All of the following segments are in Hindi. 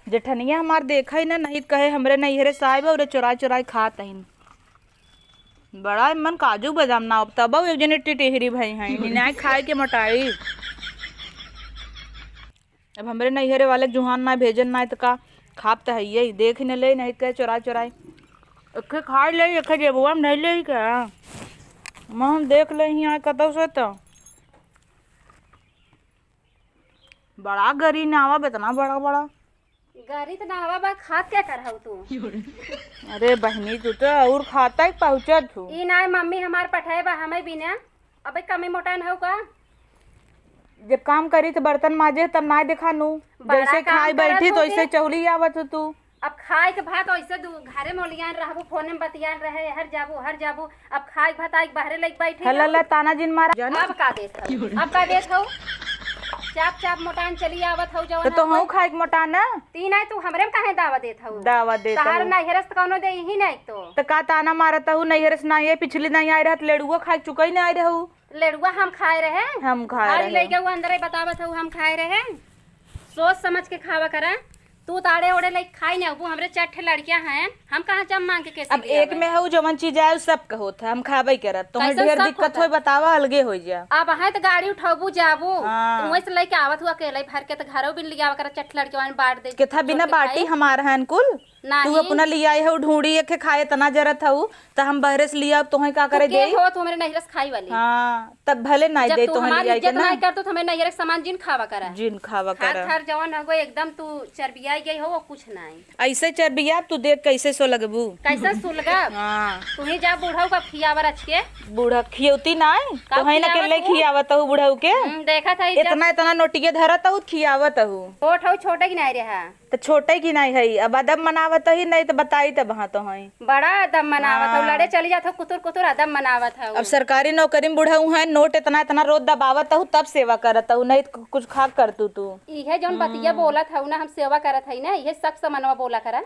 जेठनिया हमार देखा ही ना, नहीं कहे हमरे नैहरे साहिब और चुराई चुराई खात हईन। बड़ा मन काजू बादाम ना अब तब एक जने टिटेहरी भाई हैं निनाय खाए के मोटाई। अब हमरे नैहरे वाले जुहान ना भेजन ना तो का खाप तो है ही देख न ले, नहीं कहे चुरा चुराई एक खा ले एक जेबुआ में नहीं ले क्या हम देख ले यहाँ कतौ से तो बड़ा गरी नावा इतना बड़ा बड़ा गाड़ी तो नहवा बा खात क्या कर हऊ तू? अरे बहनी तू तो और खाता ही पहुँचत तू। ई नाय मम्मी हमार पठाए बा हमें बिना अबे कमी मोटा न हो का? जब काम करी तो बर्तन माजे तब ना देखा नू, जैसे खाई बैठी तो ऐसे चौली आवत तू। अब खाए के भात ऐसे घरे मोलियान रहबू फोन में बतियान रहे हर जाबू अब खाए के भात आई बाहरे लेके बैठी हल्ला ताना जिन मारा अब का देत हऊ चाप चाप मोटान चली आवत हऊ जवन तो हूँ खाए के मोटा ना तीन आई तू हमरे में काहे दावा देत हऊ? दावा दे तहार नैहरस कौनो दे ही नहीं तो का ताना मारत हूँ नैहरस ना ये पिछली नहीं आई रहत लेड़ुआ खाए चुका ही नहीं आई रहू। लेड़ुआ हम खाए रहे हम खाए रहे ले गए अंदर बतावत हऊ हम खाए रहे। सोच समझ के खावा करा तू ताड़े ओड़े लाइक खाई नहीं अबू हमरे 4 लड़कियां हैं हम कहाँ जम मांग के कैसे अब एक में है जवन चीज आए सब का होता हम खाबे करत तो ढेर दिक्कत होई बतावा अलगे हो जा। अब है तो गाड़ी उठाबू जाबू हाँ। तू वैसे लेके आवत हुआ अकेले भर के तो घरों भी लिया कर 4 लड़कियां बांट दे के था बिना बाटी हमार हन कुल तू अपना लिया है ढूंढी के खाए तना जरत हऊ तो हम बहरे से लिया तो का करे दे हो तू मेरे नैहरस खाई वाली। हां तब भले नहीं दे तो हमारी इज्जत नहीं कर तो हमें नैहर सामान जिन खावा करा जिन खावा करा हर जवान हो एकदम तू चरबिया गई हो वो कुछ नहीं ऐसे चरबिया तू देख कैसे सो लगबू कैसे सुलगा। हां तू ही जा बूढ़ऊ का खियावर अच्छ के बूढ़ा खियौती नहीं तो है ना के ले खियावत हूँ बूढ़ऊ के देखा था इतना इतना नोटिए धरत हूँ खियावत हूँ छोटे की नहीं रहा तो छोटे की नहीं है अब अदब मनावत ही नहीं तो बताई तब हाँ तो है बड़ा अदब मनावत हूँ लड़े चली जात कुतुर कुतुर अदब मनावत हूँ। अब सरकारी नौकरी में बूढ़ा है नोट इतना इतना रोज दबावत हूँ तब सेवा करत हूँ नहीं तो कुछ खा कर तू इहे जौन बतिया बोलत हूँ ना हम सेवा करत है ना इहे सब समनवा बोला करा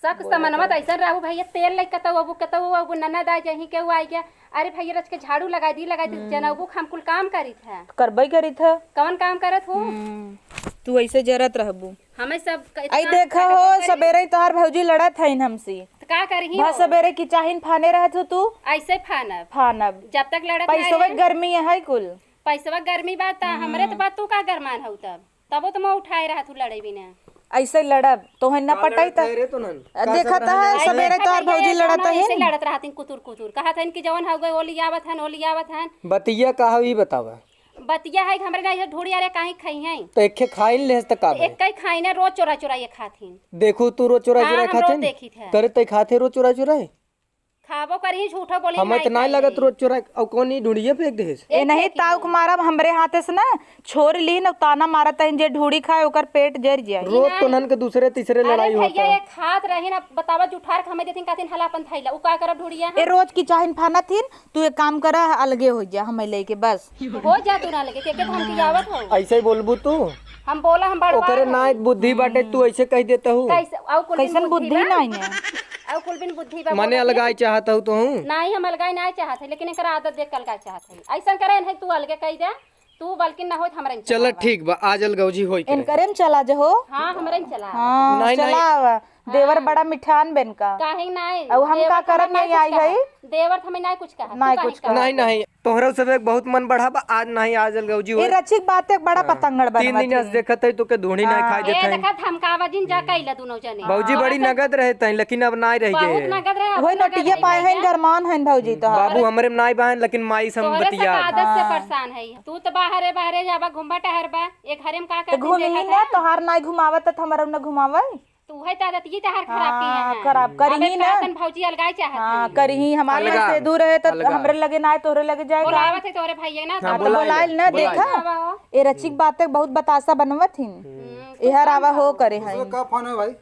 सब समनवा ऐसा रहू भैया तेल ले कतऊ ननद आ जही के आई गया अरे भैया रच के झाड़ू लगा दी जनबू हम कुल काम करी था करबई करी था कौन काम करत हो तू ऐसे जरत रहबू हमें सब आई देखा हो सबेरे तोहार भौजी लड़त है हमसे का करही बस सबेरे की चाहिन फाने रहत हो तू ऐसे फानब जब तक लड़त पैसवा गर्मी है कुल पैसवा गर्मी बात हमरे तो बात तू का गरमान हो तब तो मैं उठाए रहा तू लड़े बिना ऐसे लड़ब तो है ना पटाई था देखा था सवेरे तो भौजी लड़त है ऐसे लड़त रहतिन कुतुर कुतुर कहत हन कि जवन हो गए ओली आवत हन बतिया कहा ही बतावा बतिया है हमरे ना ये ढूढ़ी अरे काहे खाई हैं तो एक खाई ले त का एक कई खाई ना रोज चोरा चोरा ये खाथिन देखो तू रोज चोरा चोरा खाथिन देखी थे करे त खाथे रोज चोरा चोरा खाबो करही झूठो बोली हमें तो नहीं लगत रोज चोरा और कौन ही ढूंढिए फेंक देस ए नहीं ताऊ के मारब हमरे हाथे से ना छोड़ ली न ताना मारत है जे ढूढ़ी खाए ओकर पेट जर जाए रोज तो नन के दूसरे तीसरे लड़ाई होता भैया ये खात रही ना बतावा जुठार के हमें देथिन काथिन हलापन थैला उ का करब ढूढ़िया ए रोज की चाहिन फाना थीन तू एक काम करा अलगे हो जा हमें लेके बस हो जा तू ना लगे के हम की आवत हो ऐसे ही बोलबू तू हम बोला हम बड़ ओकरे ना बुद्धि बाटे तू ऐसे कह देता हूँ कैसे औ कुल कैसन बुद्धि नहीं है औ कुल बिन बुद्धि बा माने अलगाई चाहता हूँ तो हूँ नहीं हम अलगाई नहीं चाहत है लेकिन एकरा आदत देख अलगाई चाहत है ऐसा करे नहीं तू अलगे कह दे तू बल्कि ना हो हमरा चल ठीक बा आज अलगौजी होई इन करे में चला जा हो हां हमरा चला हां चला देवर बड़ा मिठान बन का काहे नहीं अब हम का करब नहीं आई है देवर हमें नहीं कुछ कहा नहीं कुछ नहीं तोहरा सब एक बहुत मन बढ़ा बा आज नहीं आज अलगौजी ये रचिक बात एक बड़ा पतंगड़ बन 3 दिन से देखत है तो के धोनी नहीं खाई ए देत है देखा धमकावा जिन जा कैला दोनों जने भौजी बड़ी नगद रहते हैं लेकिन अब नहीं रह बहुत गए नगद रहे वही नटिया पाए हैं गरमान हैं भौजी तो बाबू हमरे में नहीं बहन लेकिन माई सम तोहरे से बतिया आदत से परेशान है तू तो बाहरे जाबा घुमबा टहरबा एक हरे में का कर घूमी ना तोहार नहीं घुमावत त हमरा न घुमावे तू है आदत ये तहार खराब की है खराब करही ना तन भौजी अलगाई चाहत हां करही हमारे से दूर है तो हमरे लगे ना तोरे लगे जाएगा बोलावत है तोरे भैया ना हां बोलाइल ना देखा ए रचिक बातें बहुत बतासा बनवत हिन एहर आवा हो करे हैं का फान है भाई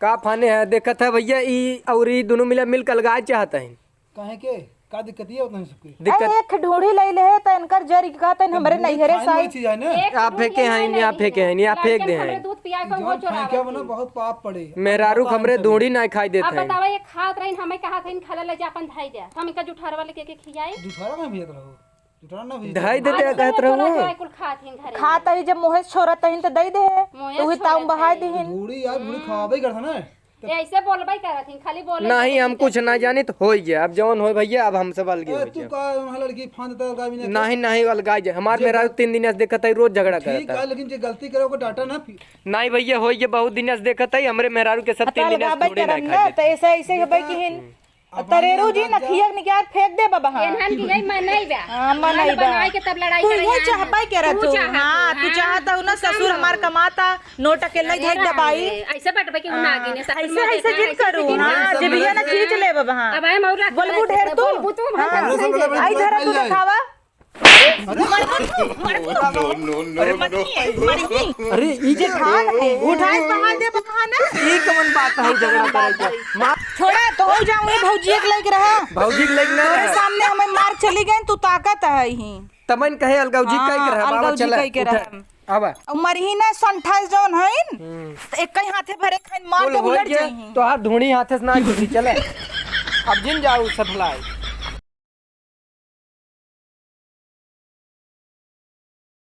का फाने है देखत है भैया ई और ई दोनों मिल के अलगाई चाहता है काहे के का दिक्कत है उतना सबके दिक्कत एक ढूढ़ी ले ले त इनकर जरी का त हमरे नैहरे साई चीज है ना आप फेंके हैं या फेंके हैं या फेंक दे हैं दूध पिया को वो चोरा क्या बना बहुत पाप पड़े मेहरारू हमरे धोड़ी नहीं खाई देते अब हैं बतावा ये खात रही हमें कहा था इन खला ले जा अपन धाई दे हम इनका जुठार वाले के खियाए दुठारा में भेज रहो जुटाना ना भी ढाई देते कहत रहूं कुल खाथिन घरे खाता ही जब मोहे छोरा तहिन तो दई दे मोहे तू ही ताऊ बहा दीहिन बूढ़ी यार बूढ़ी खवाबे करता ना ऐसे बोलबई करथिन खाली बोले नहीं हम कुछ ना जानी तो हो गया अब जौन हो भैया अब हमसे बल गए तू का वहाँ लड़की फांद देता है गावी ने नहीं नहीं अलगाई जाए हमारे मेरा 3 दिन से देखत है रोज झगड़ा ठीक करता है लेकिन जो गलती करे को डाटा ना फिर नहीं भैया हो गया बहुत दिन से देखत है हमरे मेहरारू के सब 3 दिन से गाबै थोड़ी ना करन ना तो ऐसे ऐसे के बैठी हिन तरेरू जी न खियक निकाल फेंक दे बाबा हां एनहन की गई मनई बा हां मनई बा बनाई के तब लड़ाई तू करे ये चाहबाई करे तू हां तू चाहता ना ससुर हमार कमाता नोट के नहीं धर दबाई ऐसे बटबे के उना आगे ने ऐसे ऐसे जिन करू हां जे भी ना खींच ले बाबा हां अब आए मौरा बोलबू ढेर तू बोलबू तू आई धरा तू दिखावा अरे ई जे उठाए बहा दे बहा ना ई कमन बात है झगड़ा करे के मां छोड़ा तो हो जाऊं ये भौजी एक लग रहा भौजी के लेके ना तेरे सामने हमें मार चली गई तू ताकत है ही तमन कहे अलगौजी कह के रहा बाबा अलगौजी चला कह के रहा अब उमर ही ना 28 जौन हइन एक कहीं हाथे भरे खाइन मार के उलट जाई तो हाथ धुणी हाथे से ना घुसी चले अब जिन जाऊ सफलाई